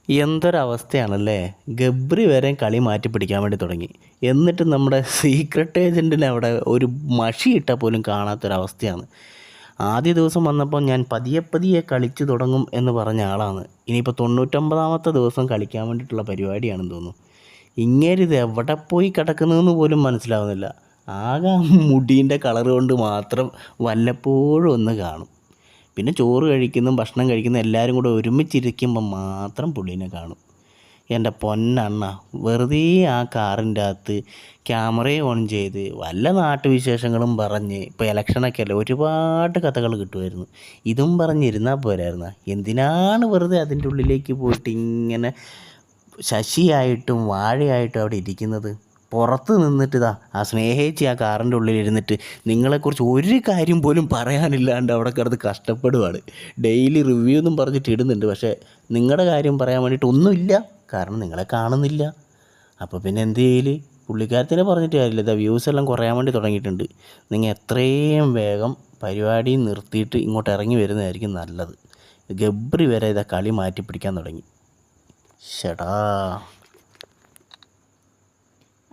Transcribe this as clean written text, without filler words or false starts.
എന്തൊരവസ്ഥയാണല്ലേ. ഗബ്രി വരെ കളി മാറ്റി പിടിക്കാൻ വേണ്ടി തുടങ്ങി. എന്നിട്ട് നമ്മുടെ സീക്രട്ട് ഏജൻറ്റിനെ അവിടെ ഒരു മഷി ഇട്ടാൽ പോലും കാണാത്തൊരവസ്ഥയാണ്. ആദ്യ ദിവസം വന്നപ്പോൾ ഞാൻ പതിയെ പതിയെ കളിച്ചു തുടങ്ങും എന്ന് പറഞ്ഞ ആളാണ്. ഇനിയിപ്പോൾ 99ാമത്തെ ദിവസം കളിക്കാൻ വേണ്ടിയിട്ടുള്ള പരിപാടിയാണെന്ന് തോന്നുന്നു. ഇങ്ങേരിത് എവിടെ പോയി കിടക്കുന്നതെന്ന് പോലും മനസ്സിലാവുന്നില്ല. ആകെ മുടീൻ്റെ കളർ കൊണ്ട് മാത്രം വല്ലപ്പോഴും ഒന്ന് കാണും. പിന്നെ ചോറ് കഴിക്കുന്നു, ഭക്ഷണം കഴിക്കുന്നു, എല്ലാവരും കൂടെ ഒരുമിച്ചിരിക്കുമ്പോൾ മാത്രം പുള്ളീനെ കാണും. എൻ്റെ പൊന്നണ്ണ, വെറുതെ ആ കാറിൻ്റെ അകത്ത് ക്യാമറയും ഓൺ ചെയ്ത് വല്ല നാട്ടുവിശേഷങ്ങളും പറഞ്ഞ്, ഇപ്പോൾ ഇലക്ഷനൊക്കെ അല്ലേ, ഒരുപാട് കഥകൾ കിട്ടുമായിരുന്നു. ഇതും പറഞ്ഞിരുന്നാൽ പോരായിരുന്നു. എന്തിനാണ് വെറുതെ അതിൻ്റെ ഉള്ളിലേക്ക് പോയിട്ട് ഇങ്ങനെ ശശിയായിട്ടും വാഴയായിട്ടും അവിടെ ഇരിക്കുന്നത്? പുറത്ത് നിന്നിട്ട് ആ സ്നേഹിച്ച് ആ കാറിൻ്റെ ഉള്ളിലിരുന്നിട്ട് നിങ്ങളെക്കുറിച്ച് ഒരു കാര്യം പോലും പറയാനില്ലാണ്ട് അവിടെ കിടന്ന് കഷ്ടപ്പെടുവാണ്. ഡെയിലി റിവ്യൂ എന്നും പറഞ്ഞിട്ട് ഇടുന്നുണ്ട്, പക്ഷേ നിങ്ങളുടെ കാര്യം പറയാൻ വേണ്ടിയിട്ട് ഒന്നുമില്ല. കാരണം നിങ്ങളെ കാണുന്നില്ല. അപ്പോൾ പിന്നെ എന്ത് ചെയ്യൽ? പുള്ളിക്കാരത്തിനെ പറഞ്ഞിട്ട് കാര്യമില്ല. ഇതാ വ്യൂസ് എല്ലാം കുറയാൻ വേണ്ടി തുടങ്ങിയിട്ടുണ്ട്. നിങ്ങൾ എത്രയും വേഗം പരിപാടി നിർത്തിയിട്ട് ഇങ്ങോട്ട് ഇറങ്ങി വരുന്നതായിരിക്കും നല്ലത്. ഗബ്രി വരെ ഇതാ കളി മാറ്റി പിടിക്കാൻ തുടങ്ങി. ഷടാ.